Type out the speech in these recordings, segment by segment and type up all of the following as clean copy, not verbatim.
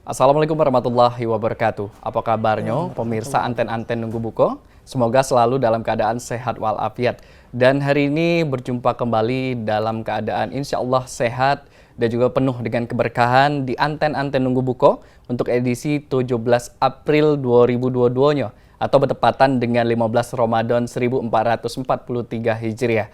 Assalamualaikum warahmatullahi wabarakatuh. Apa kabarnya pemirsa Anten-Anten Nunggu Buko? Semoga selalu dalam keadaan sehat walafiat. Dan hari ini berjumpa kembali dalam keadaan insya Allah sehat dan juga penuh dengan keberkahan di Anten-Anten Nunggu Buko untuk edisi 17 April 2022-nya atau bertepatan dengan 15 Ramadan 1443 Hijriah.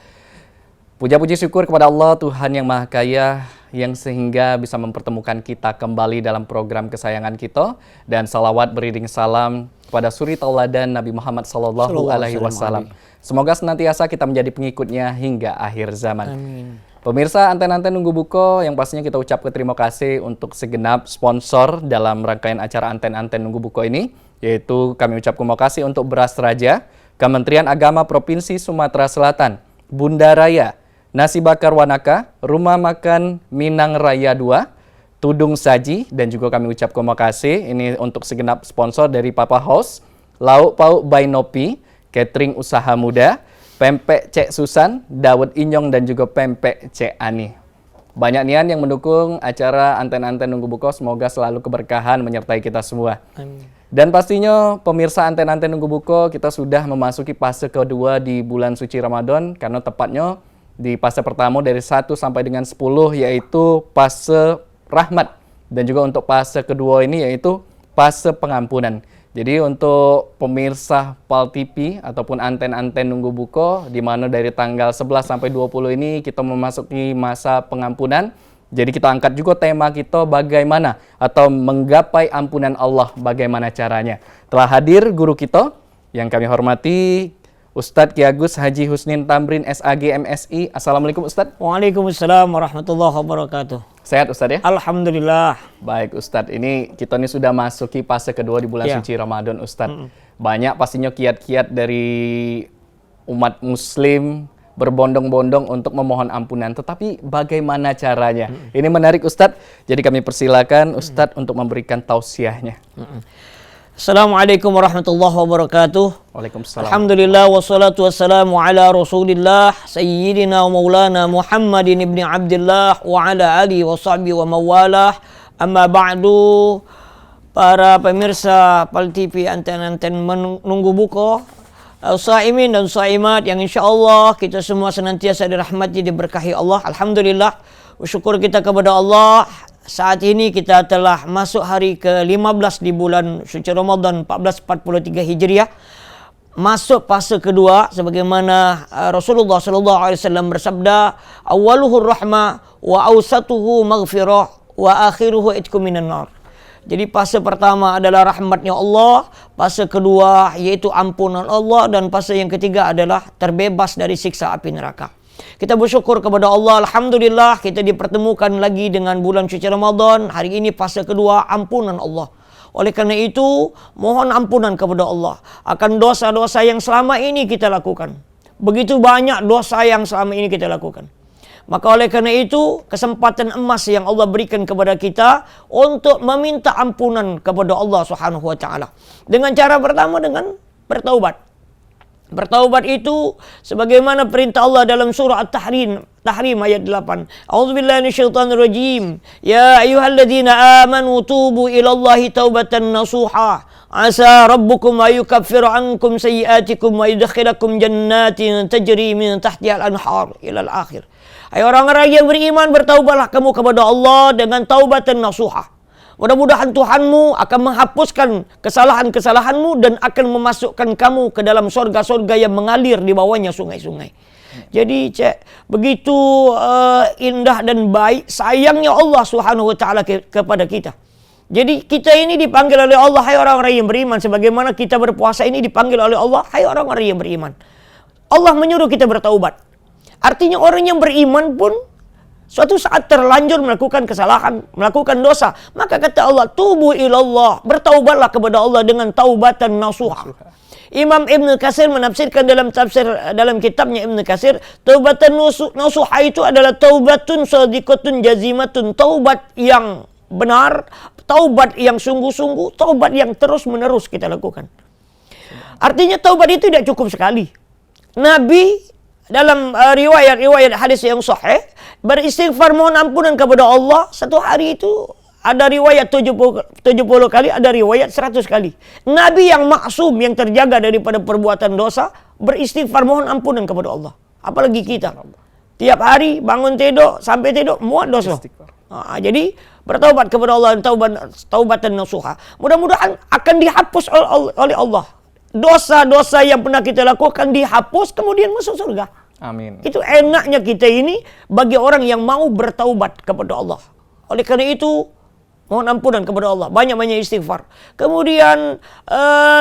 Puja-puji syukur kepada Allah Tuhan yang Maha Kaya yang sehingga bisa mempertemukan kita kembali dalam program kesayangan kita, dan salawat beriring salam kepada suri tauladan Nabi Muhammad Sallallahu Alaihi Wasallam. Semoga senantiasa kita menjadi pengikutnya hingga akhir zaman. Amin. Pemirsa Anten-Anten Nunggu Buko, yang pastinya kita ucapkan terima kasih untuk segenap sponsor dalam rangkaian acara Anten-Anten Nunggu Buko ini, yaitu kami ucapkan terima kasih untuk Beras Raja, Kementerian Agama Provinsi Sumatera Selatan, Bunda Raya, Nasi Bakar Wanaka, Rumah Makan Minang Raya 2, Tudung Saji, dan juga kami ucap terima kasih ini untuk segenap sponsor dari Papa House, Lauk Pauk by Nopi, Catering Usaha Muda, Pempek Cek Susan, Dawet Inyong, dan juga Pempek Cek Ani. Banyak nian yang mendukung acara Anten-Anten Nunggu Buko, semoga selalu keberkahan menyertai kita semua. Amin. Dan pastinya pemirsa Anten-Anten Nunggu Buko, kita sudah memasuki fase kedua di bulan suci Ramadan, karena tepatnya di fase pertama dari 1 sampai dengan 10 yaitu fase rahmat, dan juga untuk fase kedua ini yaitu fase pengampunan. Jadi untuk pemirsa PAL TV ataupun Anten-Anten Nunggu Buko, di mana dari tanggal 11 sampai 20 ini kita memasuki masa pengampunan. Jadi kita angkat juga tema kita bagaimana atau menggapai ampunan Allah, bagaimana caranya. Telah hadir guru kita yang kami hormati, Ustadz Ki Agus Haji Husnin Tamrin SAG MSI. Assalamualaikum Ustadz. Waalaikumsalam warahmatullahi wabarakatuh. Sehat Ustadz ya? Alhamdulillah. Baik Ustadz, ini kita ini sudah masuki fase kedua di bulan suci Ramadan Ustadz. Banyak pastinya kiat-kiat dari umat muslim berbondong-bondong untuk memohon ampunan. Tetapi bagaimana caranya? Ini menarik Ustadz. Jadi kami persilakan Ustadz untuk memberikan tausiahnya. Assalamualaikum warahmatullahi wabarakatuh. Waalaikumsalam. Alhamdulillah wassalatu wassalamu ala Rasulillah Sayyidina wa Maulana Muhammadin ibni Abdillah wa ala alihi wa sahbihi wa mawalah. Amma ba'du, para pemirsa PAL TV Anten-Anten Nunggu Buko, saimin dan saimat yang insyaallah kita semua senantiasa dirahmati, diberkahi Allah. Alhamdulillah, bersyukur kita kepada Allah. Saat ini kita telah masuk hari ke-15 di bulan suci Ramadan 1443 Hijriah. Masuk fase kedua sebagaimana Rasulullah SAW bersabda, "Awwaluhur rahmah wa awsatuhu maghfirah wa akhiruhu itqum minan nar." Jadi fase pertama adalah rahmatnya Allah, fase kedua yaitu ampunan Allah, dan fase yang ketiga adalah terbebas dari siksa api neraka. Kita bersyukur kepada Allah, alhamdulillah kita dipertemukan lagi dengan bulan suci Ramadan. Hari ini fase kedua, ampunan Allah. Oleh karena itu, mohon ampunan kepada Allah akan dosa-dosa yang selama ini kita lakukan. Begitu banyak dosa yang selama ini kita lakukan. Maka oleh karena itu, kesempatan emas yang Allah berikan kepada kita untuk meminta ampunan kepada Allah Subhanahu wa taala. Dengan cara pertama, dengan bertaubat. Bertaubat itu sebagaimana perintah Allah dalam surah At-Tahrim ayat 8. A'udzubillahi minasyaitonirrajim. Ya ayyuhalladzina amanu tubu ilallahi taubatan nasuha. Asa rabbukum ayyukaffiru ankum sayyi'atikum wa yudkhilakum jannatin tajri min tahtiha al-anhar ila al-akhir. Hai orang-orang yang beriman, bertaubatlah kamu kepada Allah dengan taubatan nasuha. Mudah-mudahan Tuhanmu akan menghapuskan kesalahan-kesalahanmu dan akan memasukkan kamu ke dalam surga-surga yang mengalir di bawahnya sungai-sungai. Jadi begitu indah dan baik sayangnya Allah Subhanahu wa taala kepada kita. Jadi kita ini dipanggil oleh Allah, hai orang-orang yang beriman, sebagaimana kita berpuasa ini dipanggil oleh Allah, hai orang-orang yang beriman. Allah menyuruh kita bertaubat. Artinya orang yang beriman pun suatu saat terlanjur melakukan kesalahan, melakukan dosa, maka kata Allah, tubu ilallah, bertaubatlah kepada Allah dengan taubatan nasuha. Imam Ibn Katsir menafsirkan dalam kitabnya Ibn Katsir, taubatan nasuha itu adalah taubatun shadiqatun jazimatun, taubat yang benar, taubat yang sungguh-sungguh, taubat yang terus-menerus kita lakukan. Artinya taubat itu tidak cukup sekali. Nabi dalam riwayat-riwayat hadis yang sahih beristighfar mohon ampunan kepada Allah satu hari itu ada riwayat 70 kali, ada riwayat 100 kali. Nabi yang maksum, yang terjaga daripada perbuatan dosa, beristighfar mohon ampunan kepada Allah. Apalagi kita. Tiap hari bangun tidur, sampai tidur, muat dosa. Jadi bertaubat kepada Allah, taubatan nasuha. Mudah-mudahan akan dihapus oleh Allah. Dosa-dosa yang pernah kita lakukan dihapus, kemudian masuk surga. Amin. Itu enaknya kita ini bagi orang yang mau bertaubat kepada Allah. Oleh karena itu, mohon ampunan kepada Allah. Banyak-banyak istighfar. Kemudian,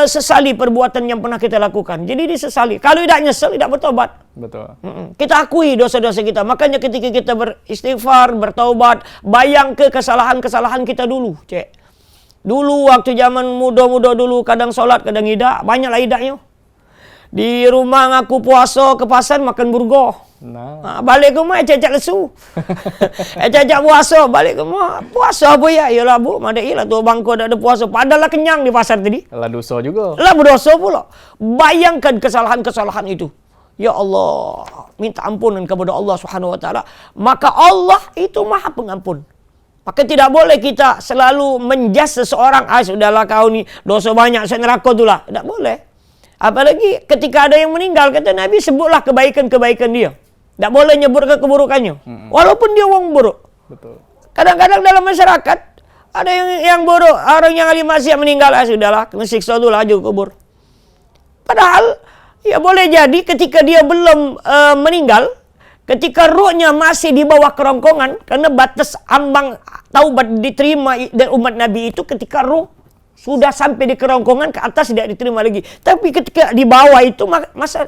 sesali perbuatan yang pernah kita lakukan. Jadi disesali. Kalau tidak nyesel, tidak bertobat. Betul. Kita akui dosa-dosa kita. Makanya ketika kita beristighfar, bertaubat, bayang ke kesalahan-kesalahan kita dulu. Dulu waktu zaman muda-muda dulu, kadang sholat, kadang idah. Banyaklah idahnya. Di rumah ngaku puasa, ke pasar makan burgo. Balik ke rumah cecak lesu. Cecak puasa, balik ke rumah. Puasa apa ya? Yalah bu, madailah tu bangko ada puasa. Padahal kenyang di pasar tadi. Lah dosa juga. Lah berdosa pula. Bayangkan kesalahan-kesalahan itu. Ya Allah, minta ampunan kepada Allah Subhanahu wa taala. Maka Allah itu Maha Pengampun. Maka tidak boleh kita selalu menjas seseorang, sudahlah kau ni dosa banyak, saya neraka itulah. Tidak boleh. Apalagi ketika ada yang meninggal, kata Nabi, sebutlah kebaikan-kebaikan dia. Tak boleh nyebut keburukannya. Walaupun dia orang buruk. Betul. Kadang-kadang dalam masyarakat, ada yang buruk. Orang yang ahli maksiat meninggal, sudahlah, kena siksa dulu laju kubur. Padahal, ya boleh jadi ketika dia belum meninggal, ketika ruhnya masih di bawah kerongkongan, karena batas ambang taubat diterima dari umat Nabi itu ketika ruh sudah sampai di kerongkongan, ke atas tidak diterima lagi. Tapi ketika di bawah itu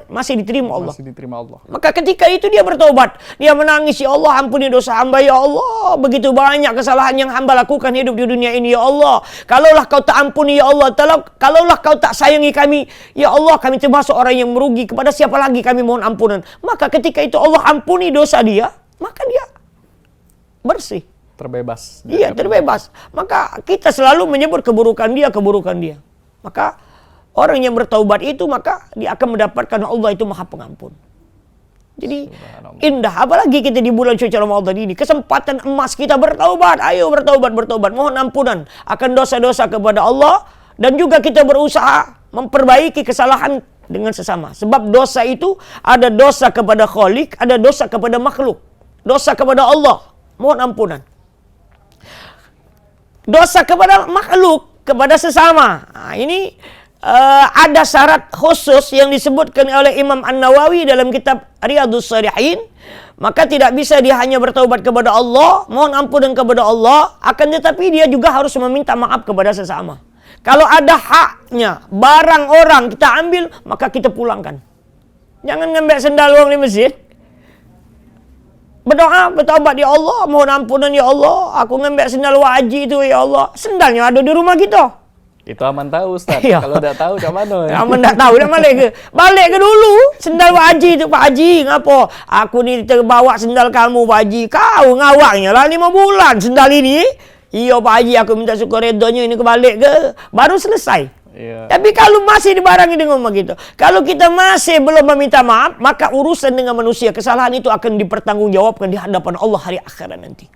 masih diterima Allah. Masih diterima Allah. Maka ketika itu dia bertobat. Dia menangis, ya Allah ampuni dosa hamba, ya Allah. Begitu banyak kesalahan yang hamba lakukan hidup di dunia ini, ya Allah. Kalaulah kau tak ampuni, ya Allah. Kalaulah kau tak sayangi kami, ya Allah, kami termasuk orang yang merugi. Kepada siapa lagi kami mohon ampunan. Maka ketika itu Allah ampuni dosa dia, maka dia bersih. Terbebas. Iya, terbebas. Maka kita selalu menyebut keburukan dia. Maka orang yang bertaubat itu, maka dia akan mendapatkan Allah itu Maha Pengampun. Jadi indah. Apalagi kita di bulan suci Ramadan ini. Kesempatan emas kita bertaubat. Ayo bertaubat. Mohon ampunan akan dosa-dosa kepada Allah. Dan juga kita berusaha memperbaiki kesalahan dengan sesama. Sebab dosa itu ada dosa kepada Khalik, ada dosa kepada makhluk. Dosa kepada Allah, mohon ampunan. Dosa kepada makhluk, kepada sesama. Ini ada syarat khusus yang disebutkan oleh Imam An-Nawawi dalam kitab Riyadhus Shalihin. Maka tidak bisa dia hanya bertaubat kepada Allah, mohon ampunan kepada Allah, akan tetapi dia juga harus meminta maaf kepada sesama. Kalau ada haknya, barang orang kita ambil, maka kita pulangkan. Jangan ngambil sendal orang di masjid. Berdoa, bertaubat, ya Allah, mohon ampunan ya Allah, aku ngambil sendal wajib itu ya Allah. Sendalnya ada di rumah kita. Itu aman tahu Ustaz. Iya. Kalau tak tahu, kat mana? Aman tak tahu, dah balik ke? Balik ke dulu. Sendal Pak Haji tu, Pak Haji, ngapa? Aku ni terbawa sendal kamu, Pak Haji. Kau ngawaknya lah 5 bulan sendal ini. Iya Pak Haji, aku minta syukur redanya ini kebalik ke? Baru selesai. Iya. Tapi kalau masih dibarangi dengan rumah kita, kalau kita masih belum meminta maaf, maka urusan dengan manusia, kesalahan itu akan dipertanggungjawabkan di hadapan Allah hari akhirat nanti.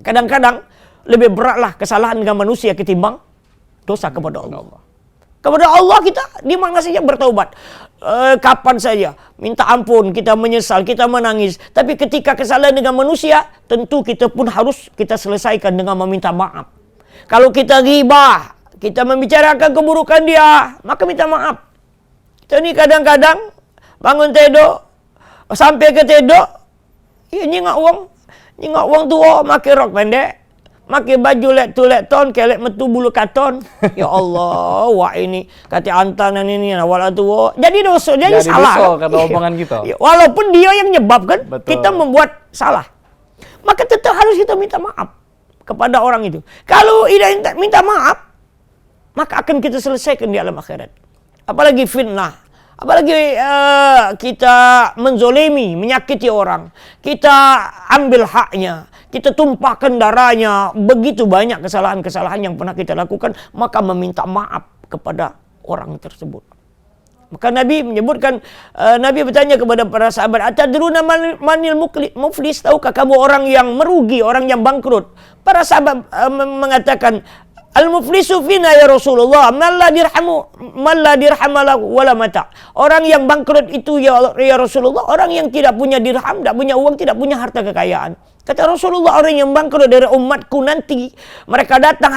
Kadang-kadang lebih beratlah kesalahan dengan manusia ketimbang dosa kepada Allah. Kepada Allah kita di mana saja bertaubat, kapan saja minta ampun, kita menyesal, kita menangis. Tapi ketika kesalahan dengan manusia, tentu kita pun harus kita selesaikan dengan meminta maaf. Kalau kita ghibah, kita membicarakan keburukan dia, maka minta maaf. Kita ni kadang-kadang bangun tidur, sampai ke tidur, ya nyingak wong tua, makai rok pendek, makai baju let-ton, kelek metu bulu katon. Ya Allah, wah ini kata antanan ini wala tua. Jadi dosa, jadi salah. Dosa kata omongan kita. Ya, walaupun dia yang menyebabkan, Betul. kita membuat salah. Maka tetap harus kita minta maaf kepada orang itu. Kalau tidak minta maaf, maka akan kita selesaikan di alam akhirat. Apalagi fitnah, apalagi kita menzolimi, menyakiti orang, kita ambil haknya, kita tumpahkan darahnya. Begitu banyak kesalahan-kesalahan yang pernah kita lakukan, maka meminta maaf kepada orang tersebut. Maka Nabi menyebutkan, Nabi bertanya kepada para sahabat, atadruna manil muflis, tahukah kamu orang yang merugi, orang yang bangkrut? Para sahabat mengatakan, al-muflisu fina ya Rasulullah, man la dirhamala wala mata. Orang yang bangkrut itu ya Rasulullah, orang yang tidak punya dirham, tidak punya uang, tidak punya harta kekayaan. Kata Rasulullah, orang yang bangkrut dari umatku nanti, mereka datang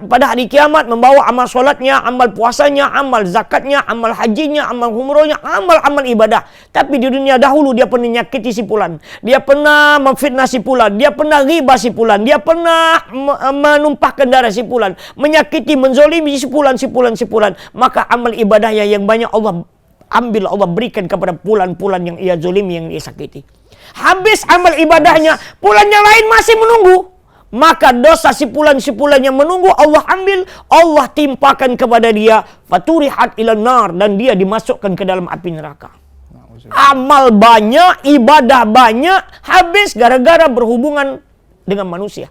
pada hari kiamat membawa amal solatnya, amal puasanya, amal zakatnya, amal hajinya, amal umrohnya, amal ibadah. Tapi di dunia dahulu dia pernah nyakiti si fulan, dia pernah memfitnah si fulan, dia pernah riba si fulan, dia pernah menumpahkan darah si fulan, menyakiti, menzolimi si fulan. Maka amal ibadahnya yang banyak Allah ambil, Allah berikan kepada fulan yang ia zolimi, yang ia sakiti. Habis amal ibadahnya, fulan yang lain masih menunggu. Maka dosa si fulan yang menunggu Allah ambil, Allah timpakan kepada dia, faturihat ilan nar, dan dia dimasukkan ke dalam api neraka. Amal banyak, ibadah banyak, habis gara-gara berhubungan dengan manusia.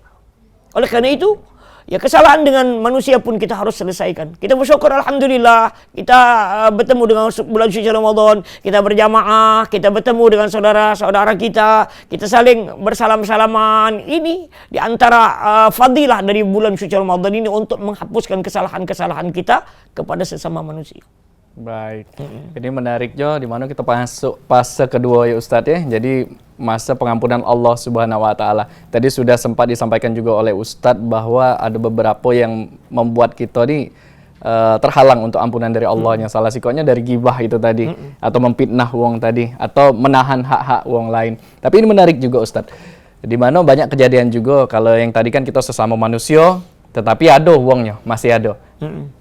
Oleh karena itu, ya kesalahan dengan manusia pun kita harus selesaikan. Kita bersyukur alhamdulillah kita bertemu dengan bulan suci Ramadan, kita berjamaah, kita bertemu dengan saudara-saudara kita saling bersalam-salaman. Ini di antara fadilah dari bulan suci Ramadan ini untuk menghapuskan kesalahan-kesalahan kita kepada sesama manusia. Baik, ini menarik Jo, di mana kita masuk fase kedua ya Ustadz ya. Jadi masa pengampunan Allah Subhanahu Wa Taala. Tadi sudah sempat disampaikan juga oleh Ustadz bahwa ada beberapa yang membuat kita nih terhalang untuk ampunan dari Allahnya. Salah sikonya dari gibah itu tadi, atau memfitnah uang tadi, atau menahan hak-hak uang lain. Tapi ini menarik juga Ustadz, di mana banyak kejadian juga. Kalau yang tadi kan kita sesama manusia, tetapi ada uangnya, masih ada.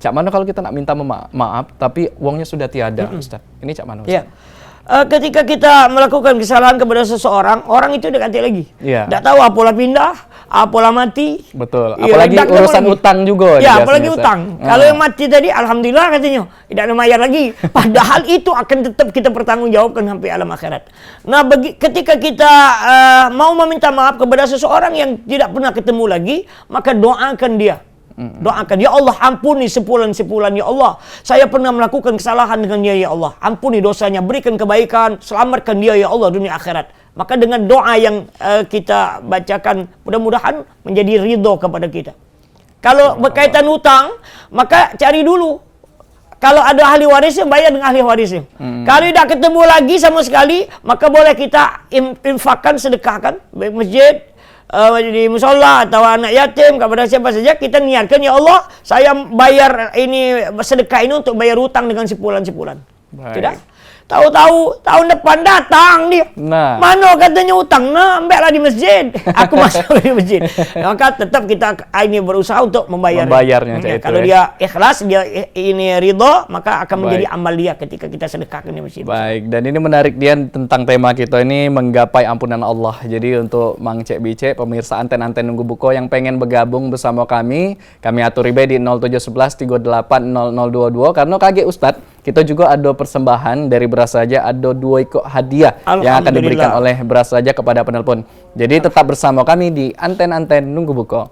Cak mana kalau kita nak minta maaf, tapi uangnya sudah tiada, Ustaz? Ini cak mana, Ustaz? Ya. Ketika kita melakukan kesalahan kepada seseorang, orang itu tidak ganti lagi. Iya. Tidak tahu apalah pindah, apalah mati. Betul. Apalagi urusan utang juga. Ya, apalagi utang. Kalau yang mati tadi, alhamdulillah katanya, tidak ada bayar lagi. Padahal itu akan tetap kita pertanggungjawabkan sampai alam akhirat. Nah, ketika kita mau meminta maaf kepada seseorang yang tidak pernah ketemu lagi, maka doakan dia. Doakan, ya Allah ampuni sepulan, ya Allah, saya pernah melakukan kesalahan dengan dia, ya Allah ampuni dosanya, berikan kebaikan, selamatkan dia ya Allah dunia akhirat. Maka dengan doa yang kita bacakan, mudah-mudahan menjadi ridho kepada kita. Kalau berkaitan hutang, maka cari dulu, kalau ada ahli warisnya, bayar dengan ahli warisnya. Kalau tidak ketemu lagi sama sekali, maka boleh kita infakkan, sedekahkan, baik masjid, di musola atau anak yatim, kepada siapa saja kita niatkan, ya Allah saya bayar ini, sedekah ini untuk bayar hutang dengan sepulan. Tidak? Tahu-tahu tahun depan datang dia. Nah. Mana katanya hutang? Nah, ambillah di masjid. Aku masuk di masjid. Maka tetap kita ini berusaha untuk membayarnya. Ya, kalau dia ikhlas, dia ini ridho, maka akan menjadi amal dia ketika kita sedekahkan di masjid. Baik, dan ini menarik dia tentang tema kita ini, menggapai ampunan Allah. Jadi untuk Mang Cek Bice, pemirsa anten-anten nunggu buko yang pengen bergabung bersama kami atur ribe di 0711 38 0022. Karena kaget Ustadz, kita juga ada persembahan dari Beras Saja, ada 2 ikut hadiah yang akan diberikan oleh Beras Saja kepada penelpon. Jadi tetap bersama kami di anten-anten nunggu buko.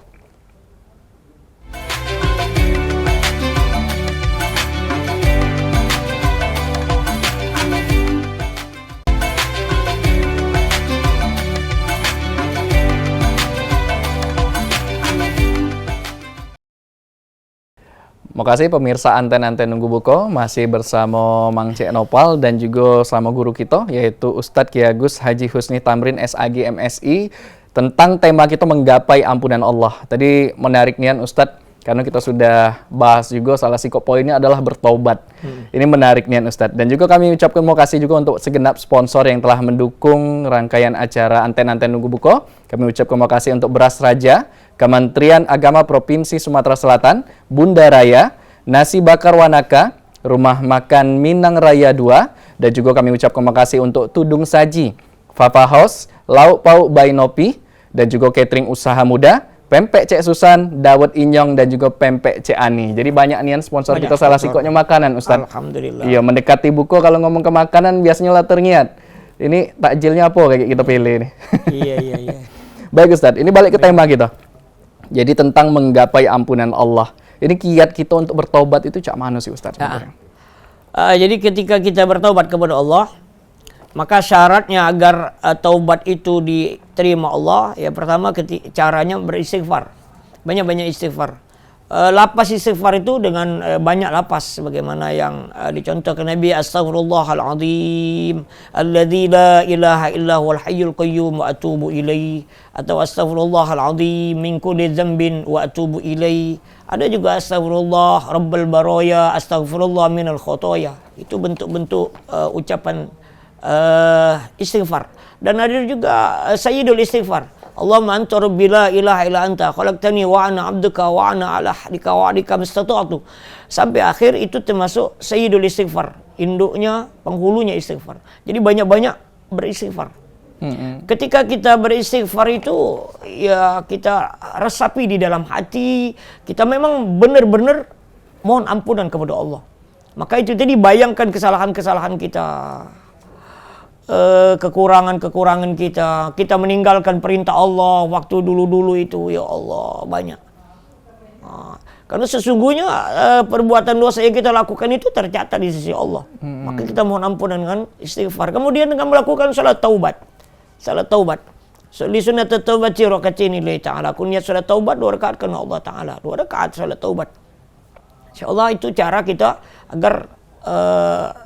Makasih pemirsa anten-anten nunggu buko, masih bersama Mang Cek Nopal dan juga sama guru kita yaitu Ustadz Ki Agus Haji Husni Tamrin SAG MSI, tentang tema kita menggapai ampunan Allah. Tadi menarik nian Ustadz, karena kita sudah bahas juga salah satu poinnya adalah bertaubat. Ini menarik nian Ustadz. Dan juga kami ucapkan terima kasih juga untuk segenap sponsor yang telah mendukung rangkaian acara anten-anten nunggu buko. Kami ucapkan terima kasih untuk Beras Raja, Kementerian Agama Provinsi Sumatera Selatan, Bunda Raya, Nasi Bakar Wanaka, Rumah Makan Minang Raya 2, dan juga kami ucapkan terima kasih untuk Tudung Saji, Fafa House, Lauk Pauk Bainopi, dan juga Catering Usaha Muda, Pempek Cek Susan, Dawet Inyong, dan juga Pempek Cek Ani. Jadi banyak nian sponsor kita, salah sikoknya makanan Ustaz. Alhamdulillah. Iya, mendekati buku kalau ngomong ke makanan biasanya lah terniat. Ini takjilnya apa kayak kita pilih nih. Iya. Baik Ustaz, ini balik ke tema kita. Jadi tentang menggapai ampunan Allah. Ini kiat kita untuk bertobat itu cak mana sih Ustaz? Jadi ketika kita bertaubat kepada Allah, maka syaratnya agar taubat itu diterima Allah, ya pertama caranya beristighfar. Banyak-banyak istighfar. Lapas istighfar itu dengan banyak lapas sebagaimana yang dicontohkan Nabi, astaghfirullahaladzim alladzi la ilaha illa huwal hayyul qayyum wa atubu ilaih, atau astaghfirullahaladzim min kulli dzambin wa atubu ilaih. Ada juga astaghfirullah rabbal baraya, astaghfirullah minal khotoya. Itu bentuk-bentuk ucapan istighfar. Dan ada juga sayyidul istighfar. Allahumma anta rabbi la ilaha illa anta khalaqtani wa ana abduka wa ana ala ahdika wa adika mastata'tu. Sampai akhir itu termasuk sayyidul istighfar, induknya, penghulunya istighfar. Jadi banyak-banyak beristighfar. Ketika kita beristighfar itu, ya kita resapi di dalam hati, kita memang benar-benar mohon ampunan kepada Allah. Maka itu tadi, bayangkan kesalahan-kesalahan kita, kekurangan-kekurangan kita meninggalkan perintah Allah waktu dulu-dulu itu, ya Allah, banyak. Karena sesungguhnya perbuatan dosa yang kita lakukan itu tercatat di sisi Allah. Maka kita mohon ampunan dengan istighfar. Kemudian dengan melakukan salat taubat. Di sunat taubat rakaatain lillahi ta'ala. Aku niat salat taubat 2 rakaat karena Allah Ta'ala. 2 rakaat salat taubat. Insyaallah itu cara kita agar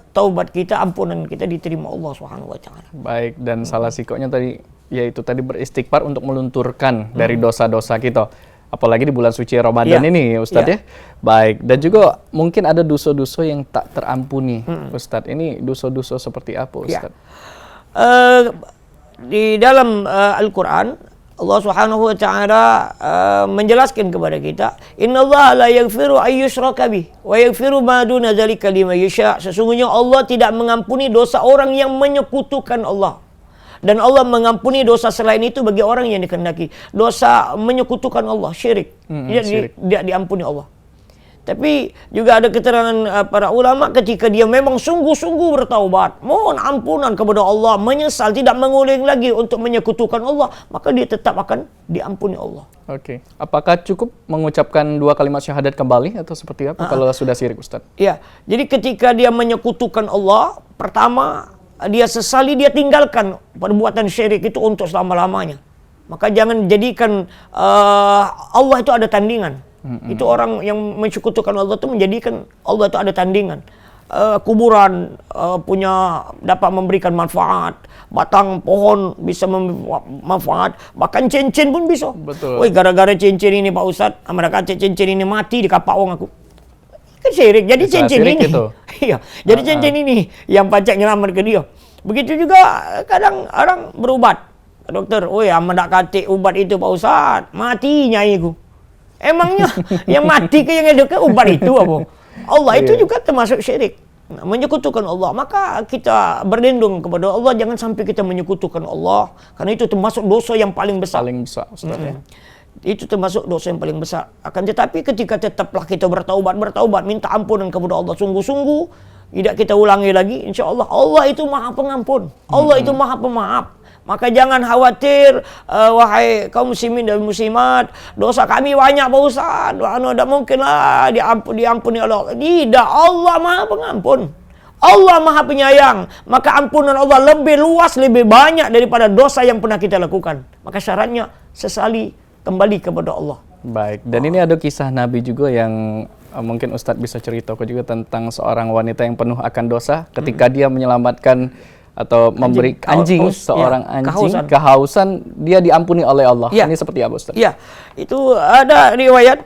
taubat kita, ampunan kita diterima Allah Subhanahu wa taala. Baik, dan salah sikoknya tadi yaitu tadi beristighfar untuk melunturkan dari dosa-dosa kita. Apalagi di bulan suci Ramadan ini, Ustadz ya. Baik, dan juga mungkin ada dosa-dosa yang tak terampuni, Ustadz. Ini dosa-dosa seperti apa, Ustadz? Di dalam Al-Qur'an Allah Subhanahu wa taala menjelaskan kepada kita, innallaha la yaghfiru ayyushraka bih wa yaghfiru ma duna dzalika liman yasha. Sesungguhnya Allah tidak mengampuni dosa orang yang menyekutukan Allah. Dan Allah mengampuni dosa selain itu bagi orang yang dikehendaki. Dosa menyekutukan Allah, syirik, tidak diampuni Allah. Tapi juga ada keterangan para ulama, ketika dia memang sungguh-sungguh bertaubat, mohon ampunan kepada Allah, menyesal, tidak mengulang lagi untuk menyekutukan Allah, maka dia tetap akan diampuni Allah. Oke. Apakah cukup mengucapkan 2 kalimat syahadat kembali atau seperti apa kalau sudah syirik, Ustaz? Ya, jadi ketika dia menyekutukan Allah, pertama dia sesali, dia tinggalkan perbuatan syirik itu untuk selama-lamanya. Maka jangan jadikan Allah itu ada tandingan. Itu orang yang mensekutukan Allah itu menjadikan Allah itu ada tandingan. Kuburan dapat memberikan manfaat, batang pohon bisa manfaat, bahkan cincin pun bisa. Betul. Woi, gara-gara cincin ini Pak Ustadz, mereka cincin ini mati di kapak wong aku. Kan syirik. Jadi bisa cincin ini. Iya. Jadi cincin ini yang pajak nyelamat ke dia. Begitu juga kadang orang berubat. Dokter, woi, amat katik ubat itu Pak Ustadz, mati nyaiku. Emangnya yang mati ke yang hidup ke ubat itu apa? Allah itu juga termasuk syirik. Menyekutukan Allah. Maka kita berlindung kepada Allah, jangan sampai kita menyekutukan Allah, karena itu termasuk dosa yang paling besar. Paling besar, Ustaz, ya. Itu termasuk dosa yang paling besar. Akan tetapi ketika tetaplah kita bertaubat, minta ampunan kepada Allah sungguh-sungguh, tidak kita ulangi lagi, insya Allah Allah itu maha pengampun, Allah itu maha pemaaf. Maka jangan khawatir, wahai kaum muslimin dan muslimat, dosa kami banyak Pak Ustaz, tidak mungkinlah diampuni oleh Allah. Tidak, Allah maha pengampun, Allah maha penyayang. Maka ampunan Allah lebih luas, lebih banyak daripada dosa yang pernah kita lakukan. Maka syaratnya sesali kembali kepada Allah. Baik, dan ini ada kisah Nabi juga yang mungkin Ustadz bisa ceritakan juga tentang seorang wanita yang penuh akan dosa ketika dia menyelamatkan atau memberi anjing seorang anjing kehausan, dia diampuni oleh Allah. Ini seperti apa, Ustaz? Iya, itu ada riwayat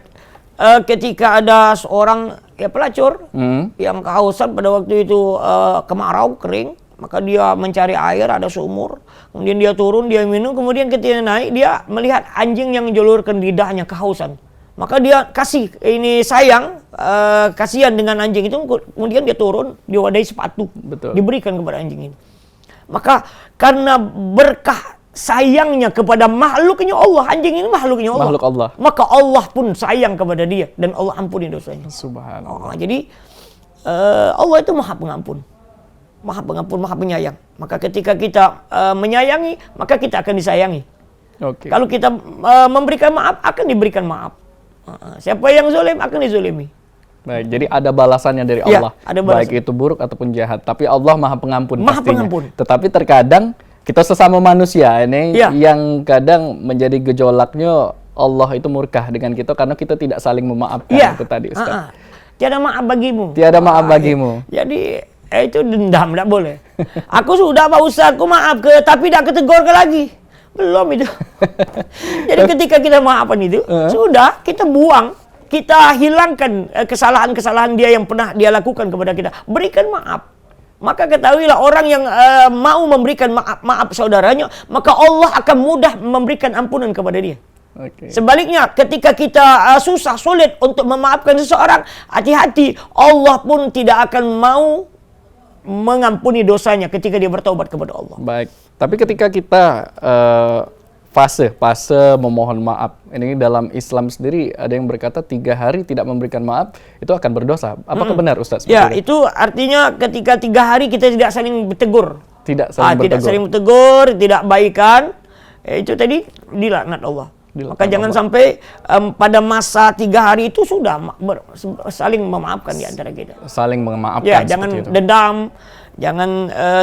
ketika ada seorang pelacur yang kehausan pada waktu itu, kemarau, kering, maka dia mencari air, ada sumur, kemudian dia turun, dia minum, kemudian ketika naik dia melihat anjing yang menjulurkan lidahnya kehausan. Maka dia kasih, ini sayang, kasihan dengan anjing itu, kemudian dia turun, diwadahi sepatu, diberikan kepada anjing ini. Maka karena berkah sayangnya kepada makhluknya Allah, anjing ini makhluknya Allah, makhluk Allah, maka Allah pun sayang kepada dia dan Allah ampuni dosanya. Subhanallah. Jadi Allah itu maha pengampun, maha penyayang. Maka ketika kita menyayangi, maka kita akan disayangi. Kalau kita memberikan maaf, akan diberikan maaf. Siapa yang zalim akan dizalimi. Baik, jadi ada balasannya dari Ya, Allah, ada balasan. baik itu buruk ataupun jahat. Tapi Allah Maha Pengampun Maha pastinya. Pengampun. Tetapi terkadang kita sesama manusia ini Ya. yang kadang menjadi gejolaknya Allah itu murka dengan kita karena kita tidak saling memaafkan Iya. itu tadi, Ustaz. Tiada maaf bagimu. Tiada maaf bagimu. Jadi itu dendam, tidak boleh. Aku sudah Pak Ustaz, aku maaf ke, tapi tidak ketegur ke lagi. Belum itu. Jadi ketika kita maafkan itu, sudah kita buang. Kita hilangkan kesalahan-kesalahan dia yang pernah dia lakukan kepada kita. Berikan maaf. Maka ketahuilah orang yang mau memberikan maaf saudaranya, maka Allah akan mudah memberikan ampunan kepada dia. Oke. Sebaliknya, ketika kita susah, sulit untuk memaafkan seseorang, hati-hati, Allah pun tidak akan mau mengampuni dosanya ketika dia bertaubat kepada Allah. Baik. Tapi ketika kita fase memohon maaf, ini dalam Islam sendiri ada yang berkata 3 hari tidak memberikan maaf itu akan berdosa. Apakah benar, Ustaz? Ya, Seperti itu artinya ketika 3 hari kita tidak saling bertegur. Tidak saling Tidak bertegur. saling bertegur, tidak baikan. Itu tadi dilaknat Allah. Dilaknat Maka jangan Allah. sampai pada masa 3 hari itu sudah saling memaafkan di antara kita. Saling memaafkan. Ya, seperti jangan itu. dendam, jangan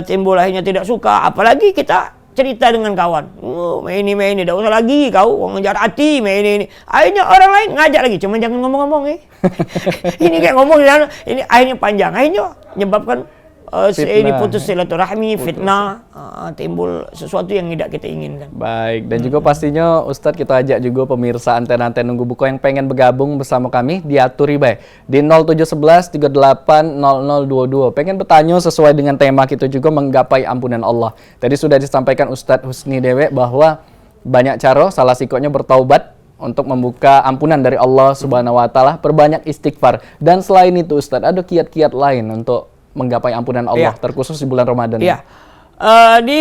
timbul akhirnya tidak suka. Apalagi kita cerita dengan kawan. Main ini, tidak usah lagi kau ngejar hati, main ini. Akhirnya orang lain ngajak lagi, cuma jangan ngomong-ngomong Ini kayak ngomong ini akhirnya panjang. Akhirnya menyebabkan ini putus silaturahmi, fitnah, timbul sesuatu yang tidak kita inginkan. Baik, dan juga pastinya Ustadz kita ajak juga pemirsa Anten-Anten Nunggu Buko yang pengen bergabung bersama kami diaturi baik di 0711 38 0022. Pengen bertanya sesuai dengan tema kita juga menggapai ampunan Allah. Tadi sudah disampaikan Ustadz Husni Dewe bahwa banyak cara, salah sikonya bertaubat untuk membuka ampunan dari Allah Subhanahu wa taala, perbanyak istighfar. Dan selain itu Ustadz ada kiat-kiat lain untuk menggapai ampunan Allah, terkhusus di bulan Ramadan. Iya.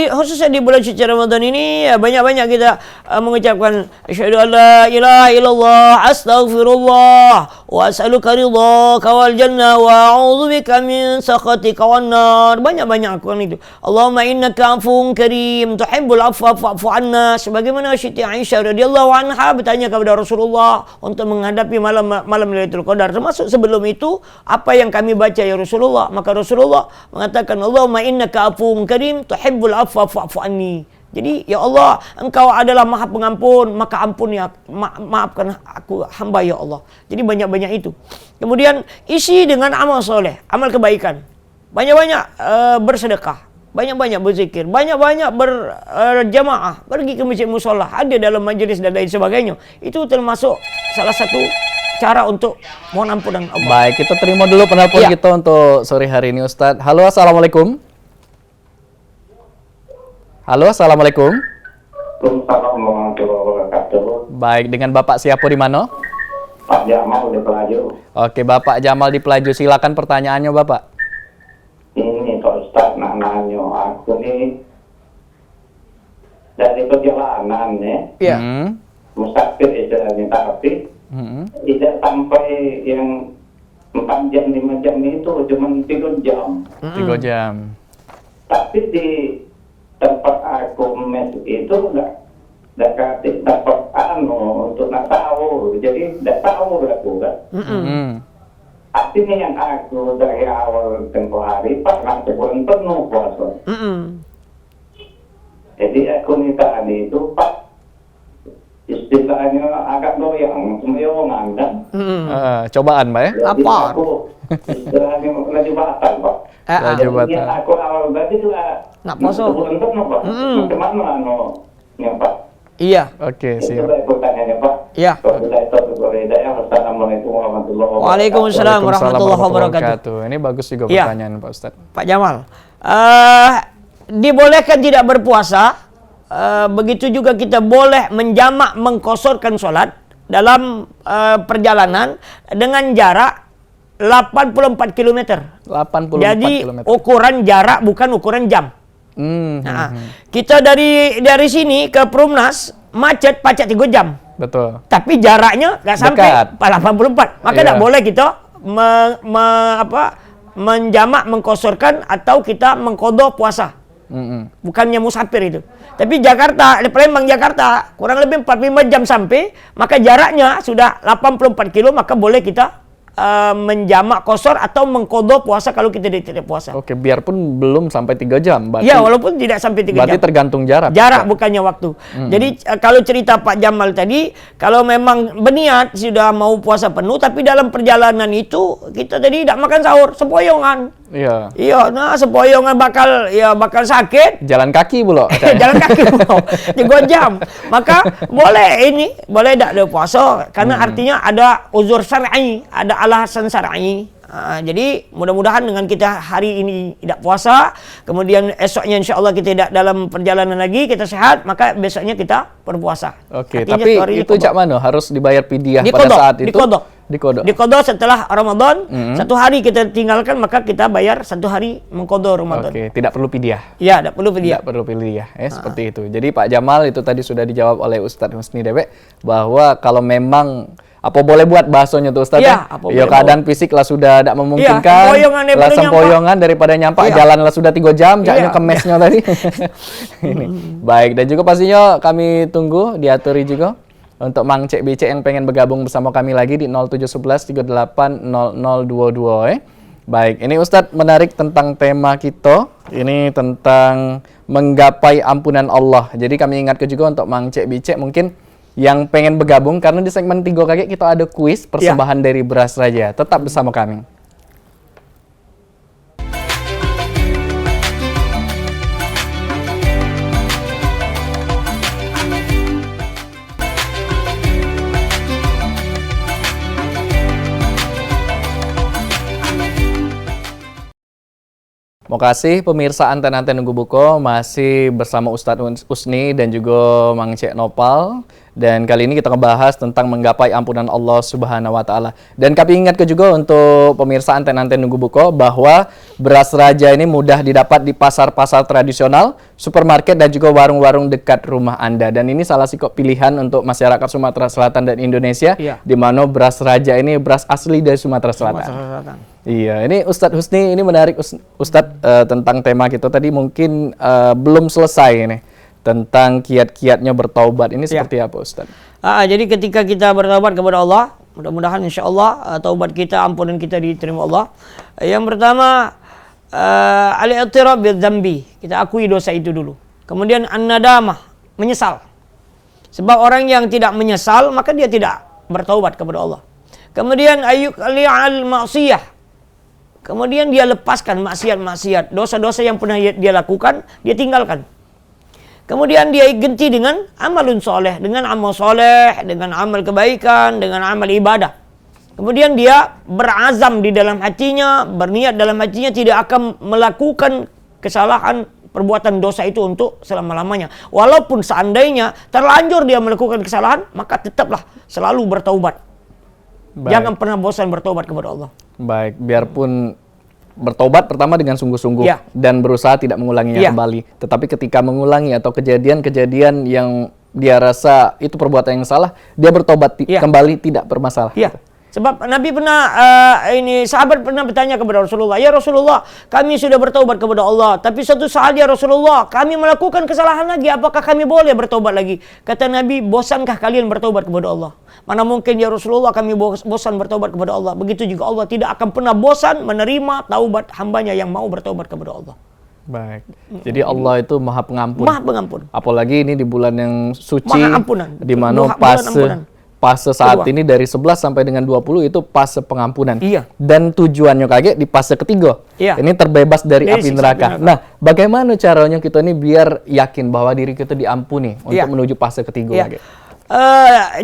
Khususnya di bulan suci Ramadan ini banyak-banyak kita mengucapkan asyhadu an la ilaha illallah astaghfirullah wa as'aluka ridhaka wal jannah wa a'udzubika min sakhatika wan nar. Banyak-banyak akuan itu. Allahumma innaka afuwun karim tuhibbul afwa fa'fu anna. Sebagaimana Siti Aisyah radhiyallahu anha bertanya kepada Rasulullah untuk menghadapi malam Lailatul Qadar. Termasuk sebelum itu apa yang kami baca ya Rasulullah. Maka Rasulullah mengatakan Allahumma innaka afuwun karim tuhibbul afwa fa'fu anni. Jadi ya Allah, Engkau adalah Maha Pengampun, maka ampuni maafkan aku hamba ya Allah. Jadi banyak-banyak itu. Kemudian isi dengan amal soleh, amal kebaikan. Banyak-banyak bersedekah, banyak-banyak berzikir, banyak-banyak berjamaah, pergi ke masjid mushola, hadir dalam majelis dan lain sebagainya. Itu termasuk salah satu cara untuk mohon ampunan Allah. Baik, kita terima dulu penelpon Iya. kita untuk sore hari ini Ustadz. Halo, assalamualaikum. Halo, assalamualaikum. Assalamualaikum warahmatullahi wabarakatuh. Baik, dengan Bapak siapa di mana? Pak Jamal udah pelaju. Oke, Bapak Jamal di Pelaju, silakan pertanyaannya Bapak. Ini Pak Ustaz nak nanya aku nih dari perjalanan nih, Iya. musafir istilahnya, tapi tidak sampai yang 4 jam 5 jam itu cuma 3 jam. 3 jam. Tapi di tempat aku mes itu nggak kasih dapat untuk nak tahu, jadi nggak tahu aku kan. Artinya yang aku dari awal tempoh hari pernah sebulan penuh puasa. Jadi aku minta itu Pak, istilahnya agak goyang, sembayongan kan. Cobaan, Pak ya? Jadi Lapar. aku istilahnya lagi batal Pak. Laju Jadi batal. aku awal tadi lah Nak puasa. sebulan penuh Pak. Macam mana ya Pak? Iya. Oke, Itu siap. saya pertanyaannya Pak. Iya. Assalamualaikum warahmatullahi wabarakatuh. Waalaikumsalam warahmatullahi wabarakatuh. Ini bagus juga Iya. pertanyaan Pak Ustadz. Pak Jamal, dibolehkan tidak berpuasa, begitu juga kita boleh menjamak mengkosorkan sholat dalam perjalanan dengan jarak 84 km. 84 Jadi km. ukuran jarak bukan ukuran jam. Nah, kita dari sini ke Perumnas macet pacet 3 jam. Betul. Tapi jaraknya nggak sampai Dekat. 84. Maka Iya. tidak boleh kita menjamak, mengkosorkan atau kita mengkodok puasa. Bukannya musafir itu. Tapi Jakarta, Palembang Jakarta kurang lebih 45 jam sampai, maka jaraknya sudah 84 kilo, maka boleh kita menjamak qasar atau mengqadha puasa kalau kita tidak puasa. Oke, biarpun belum sampai 3 jam. Berarti, Ya, walaupun tidak sampai 3 berarti jam. tergantung jarak. Jarak bukannya waktu. Jadi kalau cerita Pak Jamal tadi, kalau memang berniat sudah mau puasa penuh, tapi dalam perjalanan itu kita tadi tidak makan sahur, sempoyongan. Iya. Iya, nah sempoyongan bakal sakit. Jalan kaki pula. Jalan kaki mau 3 jam. Maka boleh tidak ada puasa karena artinya ada uzur syar'i, ada alasan syar'i. Jadi mudah-mudahan dengan kita hari ini tidak puasa, kemudian esoknya insya Allah kita tidak dalam perjalanan lagi, kita sehat, maka besoknya kita berpuasa. Oke, Artinya tapi itu cak mana? Harus dibayar fidyah pada saat itu? Dikodok. Dikodok setelah Ramadan, 1 hari kita tinggalkan, maka kita bayar 1 hari mengkodok Ramadan. Oke, tidak perlu fidyah. Ya, tidak perlu fidyah. Tidak perlu fidyah, seperti itu. Jadi Pak Jamal itu tadi sudah dijawab oleh Ustadz Husni Dewek bahwa kalau memang apa boleh buat bahasanya tuh Ustadz? Ya, apa boleh keadaan fisik lah sudah tidak memungkinkan. Lah sempoyongan daripada nyampak jalan lah sudah 3 jam, caknya ke mesnya tadi. Ini. Baik, dan juga pastinya kami tunggu diaturi juga untuk Mang Cek BC yang pengen bergabung bersama kami lagi di 0711 38 0022 Baik, ini Ustadz menarik tentang tema kita. Ini tentang menggapai ampunan Allah. Jadi kami ingatkan juga untuk Mang Cek BC mungkin yang pengen bergabung, karena di segmen 3 kakek kita ada kuis persembahan dari Beras Raja. Tetap bersama kami. Terima kasih pemirsa Anten-Anten Nunggu Buko, masih bersama Ustadz Husni dan juga Mang Cek Nopal. Dan kali ini kita ngebahas tentang menggapai ampunan Allah Subhanahu wa Ta'ala. Dan kami ingatkan juga untuk pemirsa Anten-Anten Nunggu Buko bahwa Beras Raja ini mudah didapat di pasar-pasar tradisional, supermarket dan juga warung-warung dekat rumah Anda. Dan ini salah satu pilihan untuk masyarakat Sumatera Selatan dan Indonesia, di mana Beras Raja ini beras asli dari Sumatera Selatan. Iya, ini Ustadz Husni, ini menarik Ustadz tentang tema kita tadi mungkin belum selesai ini. Tentang kiat-kiatnya bertaubat ini seperti apa Ustaz? Jadi ketika kita bertaubat kepada Allah, mudah-mudahan insya Allah taubat kita, ampunan kita diterima Allah. Yang pertama, al-i'tiraf bidzambi, kita akui dosa itu dulu. Kemudian an-nadamah, menyesal. Sebab orang yang tidak menyesal, maka dia tidak bertaubat kepada Allah. Kemudian ayyuqli'al ma'siyah, kemudian dia lepaskan maksiat-maksiat, dosa-dosa yang pernah dia lakukan, dia tinggalkan. Kemudian dia ganti dengan amalun soleh, dengan amal soleh, dengan amal kebaikan, dengan amal ibadah. Kemudian dia berazam di dalam hatinya, berniat dalam hatinya tidak akan melakukan kesalahan perbuatan dosa itu untuk selama-lamanya. Walaupun seandainya terlanjur dia melakukan kesalahan, maka tetaplah selalu bertaubat. Jangan pernah bosan bertaubat kepada Allah. Baik, biarpun bertobat pertama dengan sungguh-sungguh dan berusaha tidak mengulanginya kembali. Tetapi ketika mengulangi atau kejadian-kejadian yang dia rasa itu perbuatan yang salah, dia bertobat kembali tidak bermasalah. Sebab Nabi pernah, sahabat pernah bertanya kepada Rasulullah, "Ya Rasulullah, kami sudah bertaubat kepada Allah, tapi suatu saat ya Rasulullah, kami melakukan kesalahan lagi, apakah kami boleh bertaubat lagi?" Kata Nabi, "Bosankah kalian bertaubat kepada Allah? Mana mungkin ya Rasulullah kami bosan bertaubat kepada Allah." Begitu juga Allah tidak akan pernah bosan menerima taubat hambanya yang mau bertaubat kepada Allah. Baik. Jadi Allah itu Maha Pengampun. Maha Pengampun. Apalagi ini di bulan yang suci, Maha Ampunan. di mana fase saat ini dari 11 sampai dengan 20 itu fase pengampunan. Dan tujuannya kaget di fase ketiga. Ini terbebas dari api neraka. Nah, bagaimana caranya kita ini biar yakin bahwa diri kita diampuni untuk menuju fase ketiga lagi?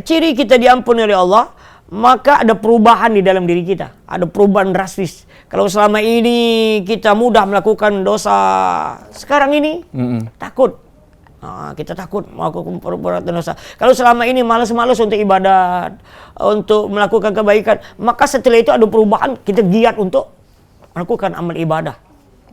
Ciri kita diampuni oleh Allah, maka ada perubahan di dalam diri kita. Ada perubahan drastis. Kalau selama ini kita mudah melakukan dosa, sekarang ini takut. Kita takut melakukan perbuatan dosa. Kalau selama ini malas-malas untuk ibadat, untuk melakukan kebaikan, maka setelah itu ada perubahan, kita giat untuk melakukan amal ibadah.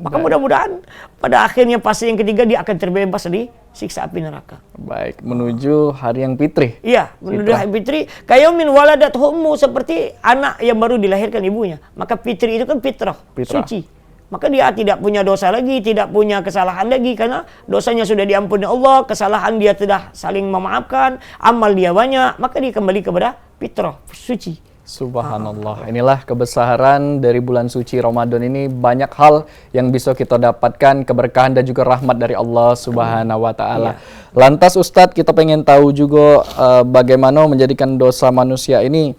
Maka mudah-mudahan pada akhirnya fase yang ketiga dia akan terbebas dari siksa api neraka. Baik, menuju hari yang fitri. Iya, menuju hari fitri. Kayamin waladat hummu, seperti anak yang baru dilahirkan ibunya. Maka fitri itu kan fitrah. Suci. Maka dia tidak punya dosa lagi, tidak punya kesalahan lagi, karena dosanya sudah diampuni Allah, kesalahan dia sudah saling memaafkan, amal dia banyak, maka dia kembali kepada fitrah, suci. Subhanallah. Inilah kebesaran dari bulan suci Ramadan ini, banyak hal yang bisa kita dapatkan, keberkahan dan juga rahmat dari Allah Subhanahu wa taala. Lantas Ustadz, kita pengen tahu juga bagaimana menjadikan dosa manusia ini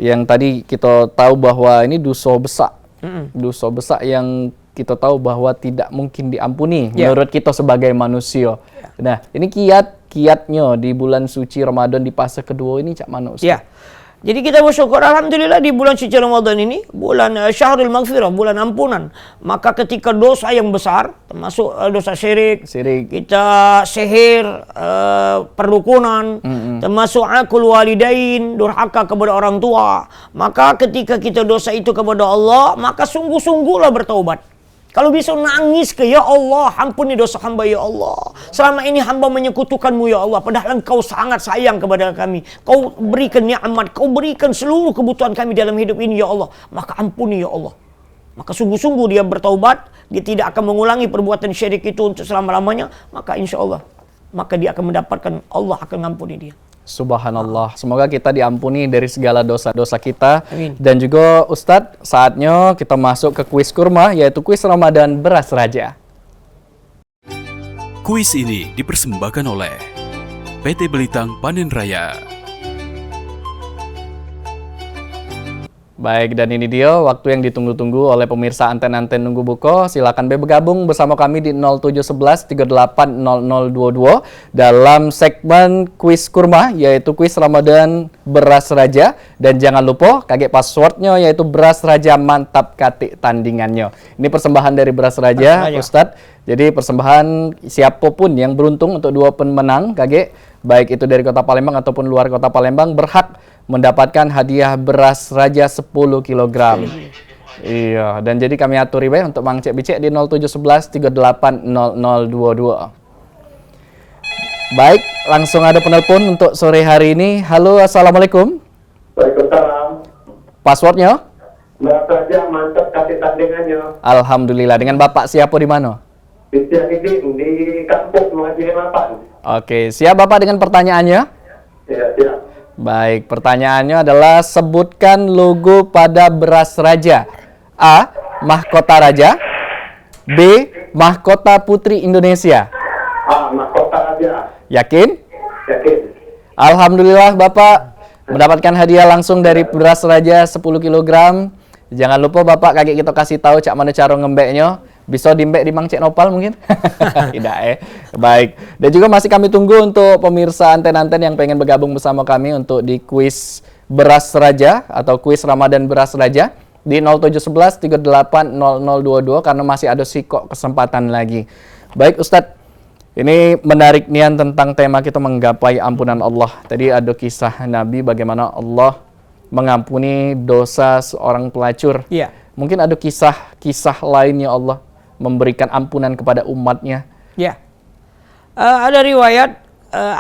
yang tadi kita tahu bahwa ini dosa besar. Dosa besar yang kita tahu bahwa tidak mungkin diampuni menurut kita sebagai manusia. Nah, ini kiatnya di bulan suci Ramadan di fase kedua ini cak mana Ustaz? Ya. Jadi kita bersyukur alhamdulillah di bulan suci Ramadan ini, bulan Syahrul Maghfirah, bulan ampunan. Maka ketika dosa yang besar, termasuk dosa syirik, kita sihir, perdukunan, termasuk akul walidain, durhaka kepada orang tua. Maka ketika kita dosa itu kepada Allah, maka sungguh-sungguhlah bertaubat. Kalau bisa nangis ke, ya Allah, ampuni dosa hamba ya Allah. Selama ini hamba menyekutukanmu ya Allah. Padahal engkau sangat sayang kepada kami. Kau berikan nikmat, kau berikan seluruh kebutuhan kami dalam hidup ini ya Allah. Maka ampuni ya Allah. Maka sungguh-sungguh dia bertaubat. Dia tidak akan mengulangi perbuatan syirik itu untuk selama-lamanya. Maka insya Allah, maka dia akan mendapatkan, Allah akan mengampuni dia. Subhanallah. Semoga kita diampuni dari segala dosa-dosa kita. Amin. Dan juga Ustadz, saatnya kita masuk ke kuis kurma, yaitu kuis Ramadan Beras Raja. Kuis ini dipersembahkan oleh PT Belitang Panen Raya. Baik, dan ini dia waktu yang ditunggu-tunggu oleh pemirsa Anten-Anten Nunggu Buko. Silakan bergabung bersama kami di 0711 38 0022 dalam segmen kuis kurma, yaitu kuis Ramadan Beras Raja. Dan jangan lupa kaget passwordnya, yaitu Beras Raja Mantap Katik Tandingannya. Ini persembahan dari Beras Raja, Ustadz. Jadi persembahan siapapun yang beruntung untuk 2 pemenang kaget, baik itu dari Kota Palembang ataupun luar Kota Palembang, berhak mendapatkan hadiah beras raja 10 kg. Iya, dan jadi kami atur baik untuk Mang Cek Bicek di 0711 38 0022. Baik, langsung ada penelpon untuk sore hari ini. Halo, assalamualaikum. Waalaikumsalam. Passwordnya? Beras Raja Mantap Katik Tandingannya. Alhamdulillah. Dengan Bapak siapa di mana? Di kampus Muhaji 8. Oke, siap Bapak dengan pertanyaannya? Ya, siap. Baik, pertanyaannya adalah sebutkan logo pada beras raja. A. Mahkota Raja. B. Mahkota Putri Indonesia. A. Mahkota Raja. Yakin? Yakin. Alhamdulillah Bapak mendapatkan hadiah langsung dari beras raja 10 kg. Jangan lupa Bapak kaget kita kasih tahu cak mana cara ngembeknya. Bisa dimbek di Mang Cek Nopal mungkin? Tidak Baik. Dan juga masih kami tunggu untuk pemirsa Anten-Anten yang pengen bergabung bersama kami untuk di kuis Beras Raja atau kuis Ramadan Beras Raja di 0711 38 0022 karena masih ada sikok kesempatan lagi. Baik Ustadz, ini menarik nian tentang tema kita menggapai ampunan Allah. Tadi ada kisah Nabi bagaimana Allah mengampuni dosa seorang pelacur. Iya. Mungkin ada kisah lainnya Allah memberikan ampunan kepada umatnya. Ya. Ada riwayat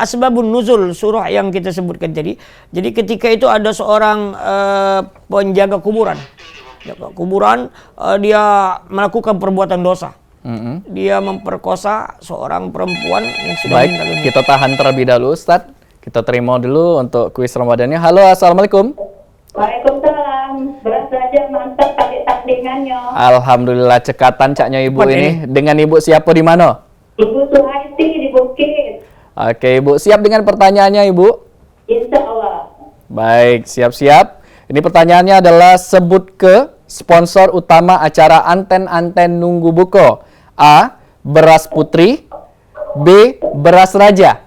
asbabun nuzul surah yang kita sebutkan tadi. Jadi ketika itu ada seorang penjaga kuburan. Jaga kuburan, dia melakukan perbuatan dosa. Dia memperkosa seorang perempuan yang sudah Baik, meninggal. kita tahan terlebih dahulu Ustadz. Kita terima dulu untuk kuis Ramadannya. Halo, assalamualaikum. Waalaikumsalam. Beras Raja Mantap Katik Tandingannya. Alhamdulillah cekatan caknya ibu Kuat ini. Dengan ibu siapa di mana? Ibu Suhaiti di Bukit. Oke, ibu siap dengan pertanyaannya ibu? Insya Allah. Baik, siap-siap. Ini pertanyaannya adalah sebut ke sponsor utama acara Anten-Anten Nunggu Buko. A. Beras Putri. B. Beras Raja.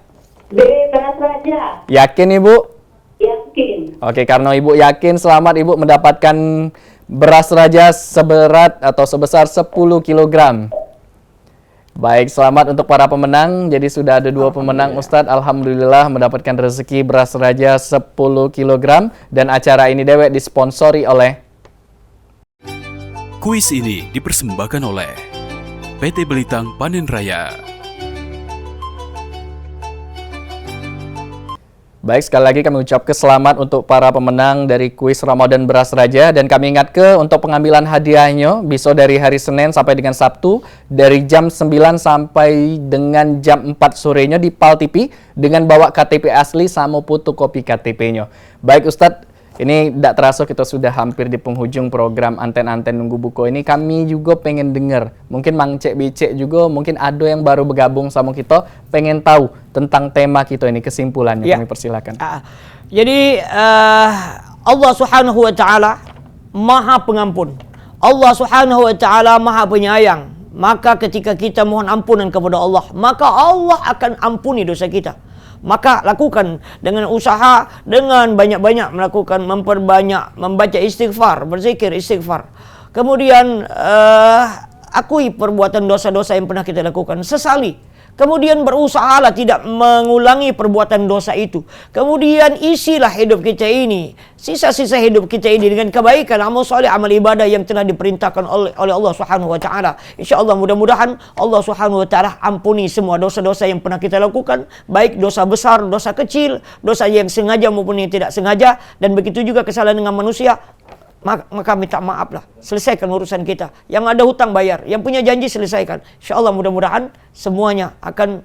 B. Beras Raja. Yakin ibu? Yakin. Oke, karena ibu yakin, selamat ibu mendapatkan beras raja seberat atau sebesar 10 kg. Baik, selamat untuk para pemenang. Jadi sudah ada 2 pemenang Ustadz. Alhamdulillah mendapatkan rezeki beras raja 10 kg. Dan acara ini dewek disponsori oleh Kuis ini dipersembahkan oleh PT Belitang Panen Raya. Baik, sekali lagi kami ucapkan selamat untuk para pemenang dari kuis Ramadan Beras Raja. Dan kami ingatkan untuk pengambilan hadiahnya bisa dari hari Senin sampai dengan Sabtu dari jam 9 sampai dengan jam 4 sorenya di PAL TV dengan bawa KTP asli sama fotokopi KTP-nya. Baik Ustadz, Ini tidak terasa kita sudah hampir di penghujung program Anten-Anten Nunggu Buko ini. Kami juga pengen dengar, mungkin Mang Cek Bicek juga, mungkin ada yang baru bergabung sama kita, pengen tahu tentang tema kita ini, kesimpulannya. Ya. Kami persilakan. Jadi Allah Subhanahu wa taala Maha Pengampun. Allah Subhanahu wa taala Maha Penyayang. Maka ketika kita mohon ampunan kepada Allah, maka Allah akan ampuni dosa kita. Maka lakukan dengan usaha, dengan banyak-banyak melakukan, memperbanyak membaca istighfar, berzikir istighfar. Kemudian akui perbuatan dosa-dosa yang pernah kita lakukan, sesali. Kemudian berusahalah tidak mengulangi perbuatan dosa itu. Kemudian isilah hidup kita ini, sisa-sisa hidup kita ini dengan kebaikan, amal soleh, amal ibadah yang telah diperintahkan oleh Allah Subhanahu wa taala. Insyaallah mudah-mudahan Allah Subhanahu wa taala ampuni semua dosa-dosa yang pernah kita lakukan, baik dosa besar, dosa kecil, dosa yang sengaja maupun yang tidak sengaja, dan begitu juga kesalahan dengan manusia. Maka minta maaf lah, selesaikan urusan kita. Yang ada hutang bayar, yang punya janji selesaikan. InsyaAllah mudah-mudahan semuanya akan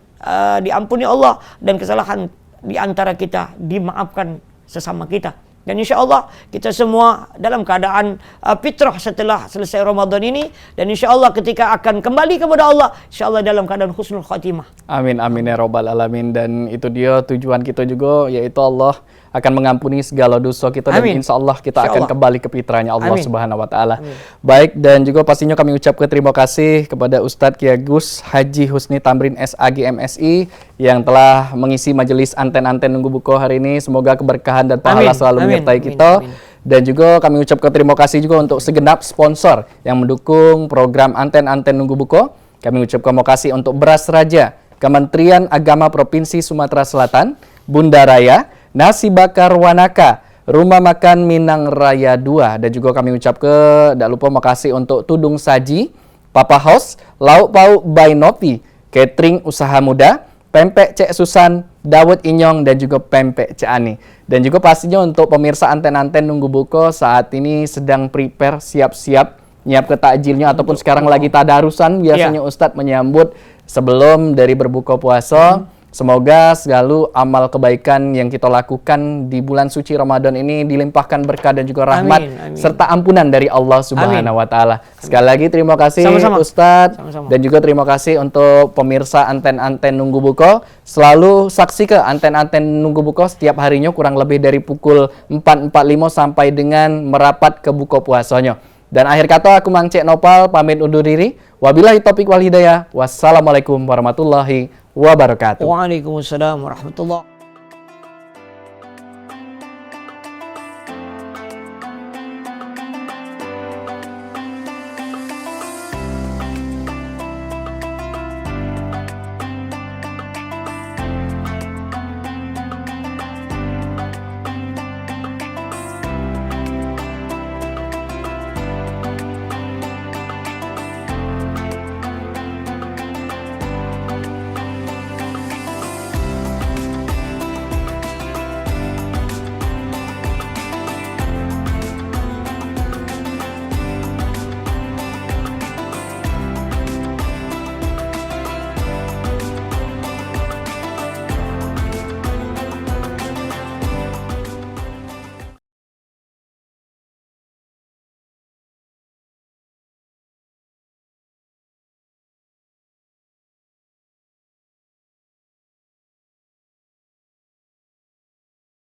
diampuni Allah, dan kesalahan di antara kita dimaafkan sesama kita. Dan insyaAllah kita semua dalam keadaan fitrah setelah selesai Ramadan ini, dan insyaAllah ketika akan kembali kepada Allah, insyaAllah dalam keadaan husnul khatimah. Amin amin ya robbal alamin. Dan itu dia tujuan kita juga, yaitu Allah akan mengampuni segala dosa kita. Amin. Dan insya Allah kita Insya akan Allah. kembali ke fitrahnya Allah Amin. Subhanahu wa taala. Amin. Baik, dan juga pastinya kami ucapkan terima kasih kepada Ustadz Kiai Gus Haji Husni Tamrin SAG MSI yang telah mengisi majelis Anten-Anten Nunggu Buko hari ini. Semoga keberkahan dan pahala Amin. selalu Amin. menyertai Amin. kita. Amin. Dan juga kami ucapkan terima kasih juga untuk segenap sponsor yang mendukung program Anten-Anten Nunggu Buko. Kami ucapkan terima kasih untuk Beras Raja, Kementerian Agama Provinsi Sumatera Selatan, Bunda Raya, Nasi Bakar Wanaka, Rumah Makan Minang Raya 2. Dan juga kami ucapkan, tidak lupa makasih untuk Tudung Saji, Papa House, Lauk Pauk by Nopi, Catering Usaha Muda, Pempek Cek Susan, Dawud Inyong, dan juga Pempek Cek Ani. Dan juga pastinya untuk pemirsa Anten-Anten Nunggu Buko saat ini sedang prepare, siap-siap nyiap ke takjilnya, ataupun sekarang lagi tadarusan biasanya Ustadz menyambut sebelum dari berbuka puasa. Semoga selalu amal kebaikan yang kita lakukan di bulan suci Ramadan ini dilimpahkan berkah dan juga rahmat, Amin, amin. serta ampunan dari Allah Subhanahu wa taala. Sekali lagi terima kasih Sama-sama. Ustadz. Sama-sama. Dan juga terima kasih untuk pemirsa Anten-Anten Nunggu Buko. Selalu saksi ke Anten-Anten Nunggu Buko setiap harinya kurang lebih dari pukul 4.45 sampai dengan merapat ke buka puasanya. Dan akhir kata aku Mang Cek Nopal pamit undur diri. Wabillahi taufiq wal hidayah. Wassalamualaikum warahmatullahi wabarakatuh. Waalaikumsalam warahmatullahi